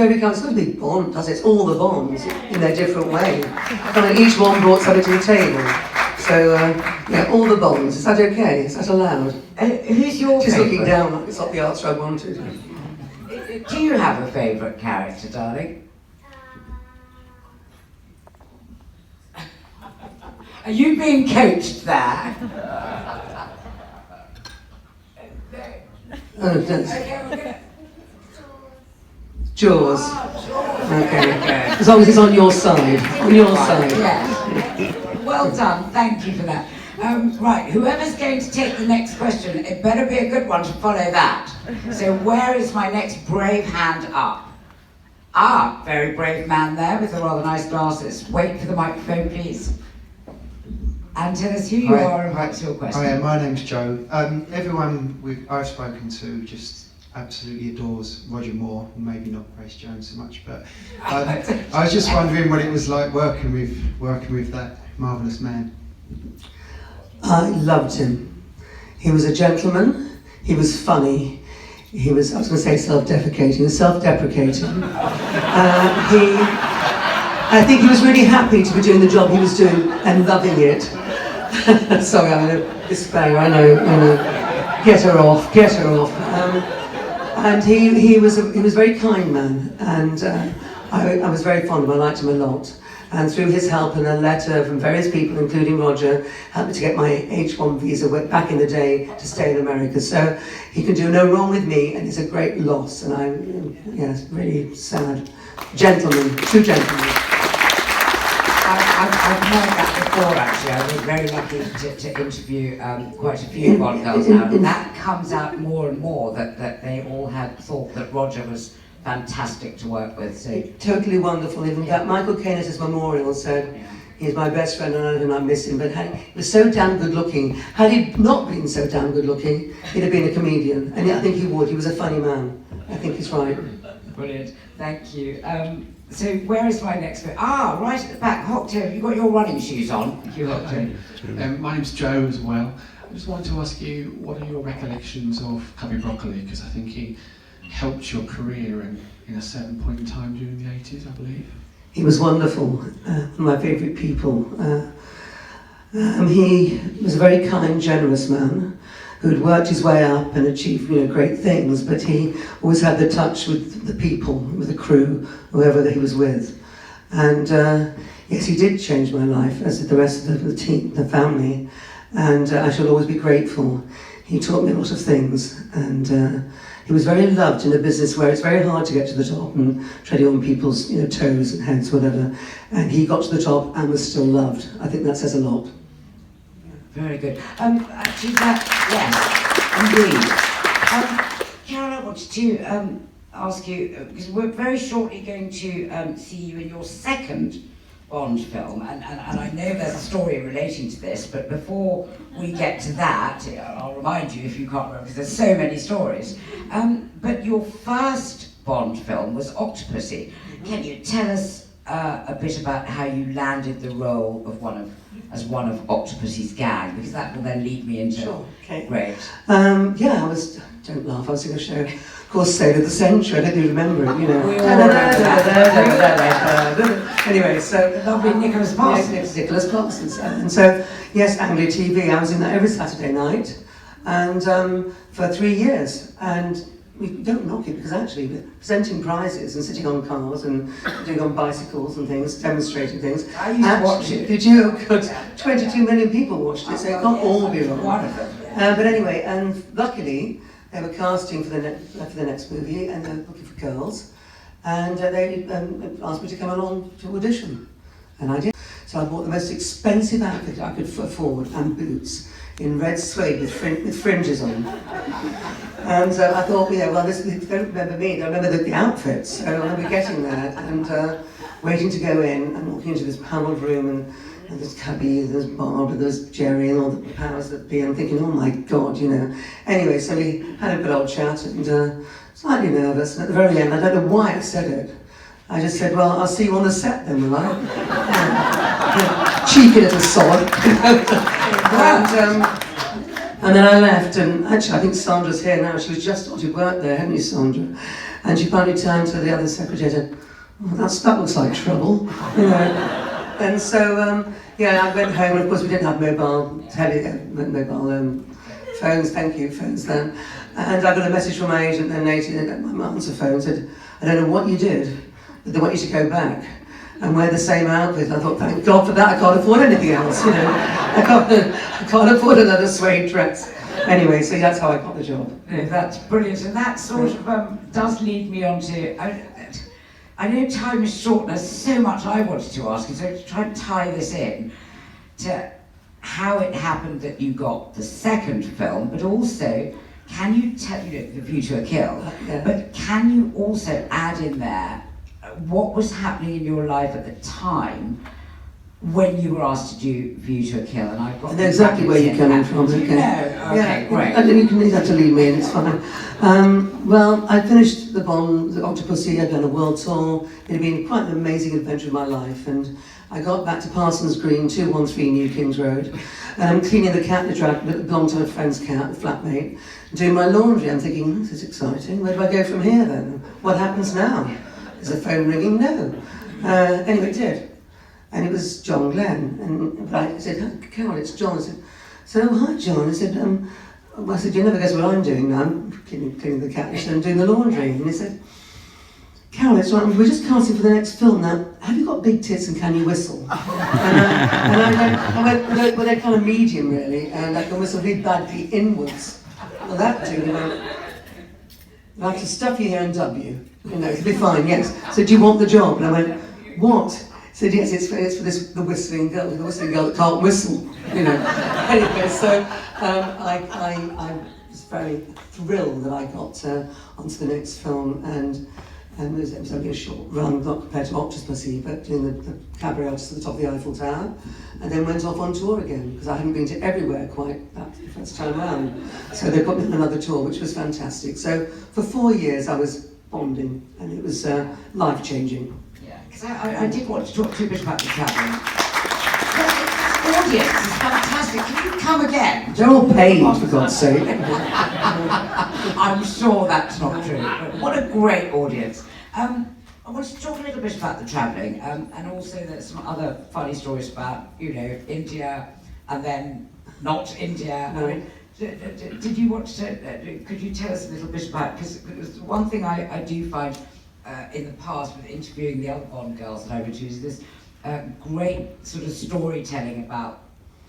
favourite character? It's got to be Bond, does it? It's all the Bonds in their different way. And each one brought something to the table. So, yeah, all the Bonds. Is that okay? Is that allowed? Who's your Just favourite? looking down like it's not the answer I wanted. Do you have a favourite character, darling? Are you being coached there? Oh, that's Okay, we're gonna... Jaws. Oh, Okay. As long as it's on your side. On your side. Yes. Well done, thank you for that. Right, whoever's going to take the next question, it better be a good one to follow that. So where is my next brave hand up? Ah, very brave man there with the rather nice glasses. Wait for the microphone, please. And tell us who you are and what's your question. Hi, my name's Joe. Everyone I've spoken to just absolutely adores Roger Moore, maybe not Grace Jones so much, but I was just wondering what it was like working with that marvellous man. I loved him. He was a gentleman, he was funny, he was, I was going to say self-deprecating. I think he was really happy to be doing the job he was doing and loving it. Sorry, I'm in a display, I know. Get her off. And he was a very kind man, and I was very fond of him. I liked him a lot. And through his help and a letter from various people, including Roger, helped me to get my H1 visa back in the day to stay in America. So he can do no wrong with me, and it's a great loss. And it's really sad. Gentleman, true gentleman. I've heard that before, actually. I've been very lucky to interview quite a few Bond girls now, and that comes out more and more, that they all had thought that Roger was fantastic to work with. So totally wonderful. Even that Michael Caine at his memorial said, he's my best friend and I miss him, but he was so damn good looking. Had he not been so damn good looking, he'd have been a comedian, and I think he would. He was a funny man. I think he's right. Brilliant, thank you. So where is my next bit? Ah, right at the back. Hocktail, you got your running shoes on. Thank you, Hocktail. My name's Joe as well. I just wanted to ask you, what are your recollections of Cubby Broccoli? Because I think he helped your career in a certain point in time during the 80s, I believe. He was wonderful, one of my favourite people. He was a very kind, generous man who'd worked his way up and achieved great things, but he always had the touch with the people, with the crew, whoever that he was with. And yes, he did change my life, as did the rest of the team, the family, and I shall always be grateful. He taught me a lot of things, and he was very loved in a business where it's very hard to get to the top and treading on people's toes and heads, whatever. And he got to the top and was still loved. I think that says a lot. Very good. Actually, yes, indeed. Carole, I wanted to ask you, because we're very shortly going to see you in your second Bond film, and I know there's a story relating to this, but before we get to that, I'll remind you if you can't remember, because there's so many stories. But your first Bond film was Octopussy. Can you tell us a bit about how you landed the role of one of Octopussy's gang, because that will then lead me into... Sure, okay. Great. Yeah, don't laugh, I was in a show, of course, Save of the Century, I don't even remember it, We all remember that. Anyway, so... Lovely Nicholas Parsons. Yes, Nicholas Parsons. And so, yes, Anglia TV, I was in that every Saturday night, and for 3 years, and we don't knock it, because actually we're presenting prizes and sitting on cars and doing on bicycles and things, demonstrating things. I used to watch it. Did you? Good. 22 million people watched it, so it can't all be wrong. One of them. Yeah. But anyway, and luckily, they were casting for the next movie, and they were looking for girls, and they asked me to come along to audition, and I did. So I bought the most expensive outfit I could afford, and boots in red suede with fringes on. And I thought, yeah, well, they don't remember me, they remember the outfits, so I'll be getting there, and waiting to go in, and walking into this panelled room, and there's Cubby, there's Barbara, there's Jerry, and all the powers that be. I'm thinking, oh my God, Anyway, so we had a good old chat, and slightly nervous, and at the very end, I don't know why I said it. I just said, well, I'll see you on the set then, will I? Cheeky little sod. And then I left, and actually I think Sandra's here now. She was just started work there, hadn't you, Sandra? And she finally turned to the other secretary and said, "Oh, that looks like trouble," you know. And so, yeah, I went home, and of course we didn't have mobile phones, thank you, phones then. And I got a message from my agent and my answer phone said, "I don't know what you did, but they want you to go back and wear the same outfit." I thought, thank God for that, I can't afford anything else, you know. I can't afford another suede dress. Anyway, so that's how I got the job. Yeah, that's brilliant, and that sort of does lead me on to... I know time is short, and there's so much I wanted to ask you, so to try and tie this in to how it happened that you got the second film, but also, can you tell, you know, The View to a Kill, Yeah. but can you also add in there what was happening in your life at the time when you were asked to do View to a Kill? And I've got... I know exactly where you're coming from, okay. You know? Okay, Yeah, great. and you can have to leave me in, it's fine. Well, I finished the Bond, the Octopussy, I'd done a world tour. It had been quite an amazing adventure of my life, and I got back to Parsons Green, 213 New Kings Road, and I'm cleaning the cat that belonged to a friend's cat, a flatmate, doing my laundry. I'm thinking, this is exciting, where do I go from here then? What happens now? Is the phone ringing? No. Anyway, it did. And it was John Glenn, but I said, "Carole, it's John." I said, "Oh, hi, John." I said, I said, "You never guess what I'm doing now." I'm cleaning the cat, and I'm doing the laundry. And he said, "Carole, it's right, we're just casting for the next film now. Have you got big tits and can you whistle?" and I went, "Well, they're kind of medium, really, and I can whistle really badly inwards." "Well, that do." He went, "I'll have to stuff you here and dub you. You know, it'll be fine, yes." So, "Do you want the job?" And I went, "What?" He said, "Yes, it's for the whistling girl that can't whistle." You know. Anyway, so I was very thrilled that I got onto the next film, and it was only a short run, not compared to Octopussy, but doing the cabaret artist to the top of the Eiffel Tower, and then went off on tour again, because I hadn't been to everywhere quite that first time round. So they put me on another tour, which was fantastic. So for 4 years I was bonding, and it was life-changing. Yeah, because I did want to talk to you a bit about the travelling. The audience is fantastic. Can you come again? They're all paid, for God's sake. I'm sure that's not true, but what a great audience. I wanted to talk a little bit about the travelling, and also there's some other funny stories about, you know, India and then not India. No. I mean, did you want to, could you tell us a little bit about, because one thing I do find in the past with interviewing the other Bond girls that I would choose, this great sort of storytelling about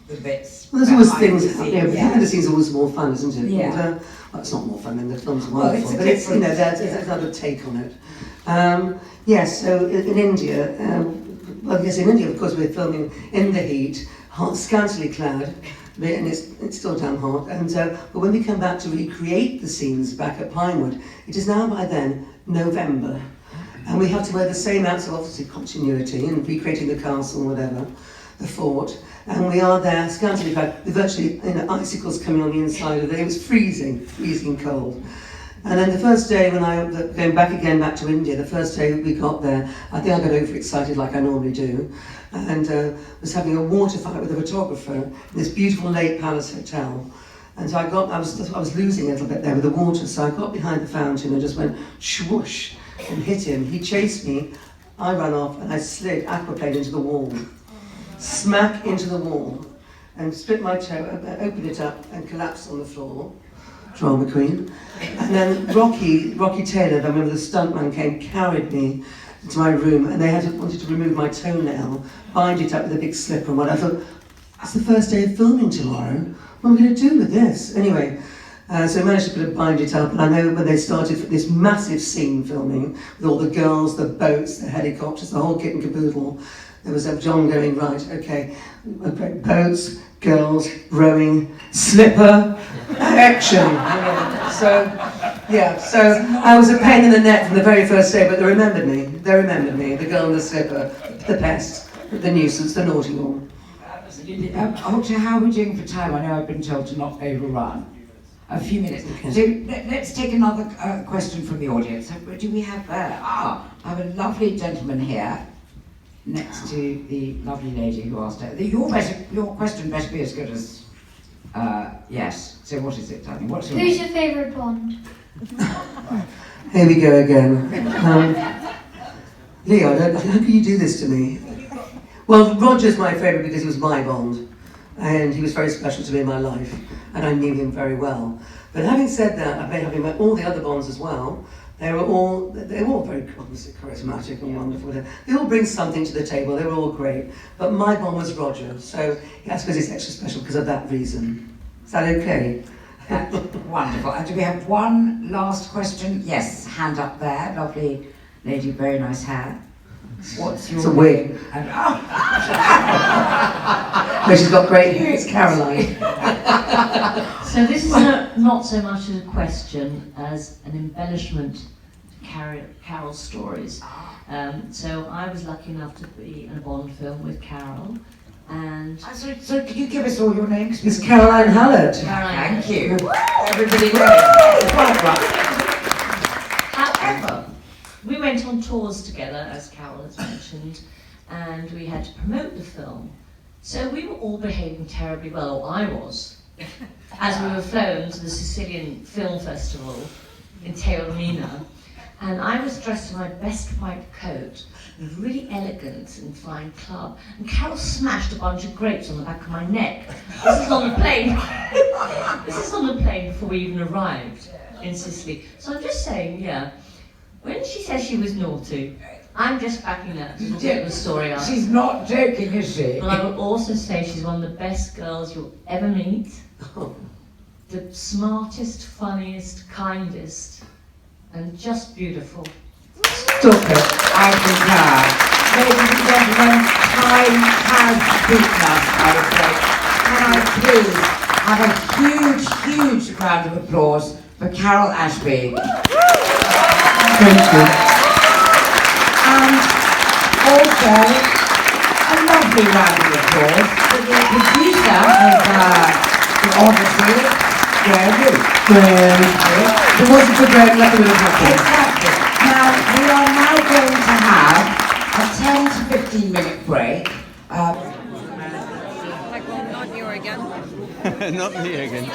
the bits. Well, there's always behind things, the you know, behind the scenes are always more fun, isn't it? Yeah. And, well, it's not more fun than the film's Well, wonderful, it's a but it's, you know, different- there's another take on it. Yes, so in India, well, yes, in India, of course, we're filming in the heat, hot, scantily clad, and it's still damn hot. And but when we come back to recreate the scenes back at Pinewood, it is now by then November, and we have to wear the same outfit, so obviously continuity, and recreating the castle, whatever, the fort. And we are there, scantily clad, with virtually, you know, icicles coming on the inside of it. It was freezing cold. And then the first day when going back to India, the first day we got there, I think I got overexcited like I normally do, and was having a water fight with a photographer in this beautiful Lake Palace hotel. And so I was losing a little bit there with the water, so I got behind the fountain and just went swoosh and hit him. He chased me, I ran off, and I slid aquaplane into the wall. Smack into the wall, and split my toe, opened it up, and collapsed on the floor. Drama queen. And then Rocky Taylor, I remember the stuntman came, carried me to my room, and they wanted to remove my toenail, bind it up with a big slipper and what. I thought, it's the first day of filming tomorrow. What am I going to do with this? Anyway, so I managed to bind it up, and I know when they started this massive scene filming with all the girls, the boats, the helicopters, the whole kit and caboodle. There was John going, right, okay, boats, girls, rowing, slipper, action. So, yeah, so I was a pain in the neck from the very first day, but they remembered me, the girl in the slipper, the pest, the nuisance, the naughty one. Absolutely. Ultra, how are we doing for time? I know I've been told to not overrun. A few minutes. Okay. So let's take another question from the audience. Do we have, I have a lovely gentleman here next to the lovely lady who asked her. Your question better be as good as Yes. So what is it, darling? What's your Who's name? your favourite Bond? Here we go again. Leo, how can you do this to me? Well, Roger's my favourite because he was my Bond, and he was very special to me in my life, and I knew him very well. But having said that, having met all the other Bonds as well, they were all very obviously charismatic and wonderful. They all bring something to the table. They were all great. But my Bond was Roger, so I suppose it's extra special because of that reason. Is that okay? That's wonderful. And do we have one last question? Yes, hand up there. Lovely lady, very nice hair. What's your It's a wig. name? And, No, she's got great hair. It's Caroline. So this is not so much a question as an embellishment to Carole's stories. So I was lucky enough to be in a Bond film with Carole, and so could you give us all your names? It's Caroline Hallett. Thank you. Everybody knows. Quite right. however, we went on tours together, as Carole has mentioned, and we had to promote the film. So we were all behaving terribly well, or I was, as we were flown to the Sicilian Film Festival in Taormina, and I was dressed in my best white coat, a really elegant and fine club, and Carole smashed a bunch of grapes on the back of my neck. This is on the plane. This is on the plane before we even arrived in Sicily. So I'm just saying, yeah, when she says she was naughty, I'm just backing that little bit of the story up. She's not joking, is she? But I will also say she's one of the best girls you'll ever meet. The smartest, funniest, kindest, and just beautiful. Stop it. I concur. Ladies and gentlemen, time has beaten us, I would say. Can I please have a huge, huge round of applause for Carole Ashby. Thank you. And also, a lovely round of applause for the producer of the Odyssey, Graham Root. If it wasn't for Greg, nothing would have happened. Exactly. Now, we are now going to have a 10 to 15 minute break. Not you again. Not me again.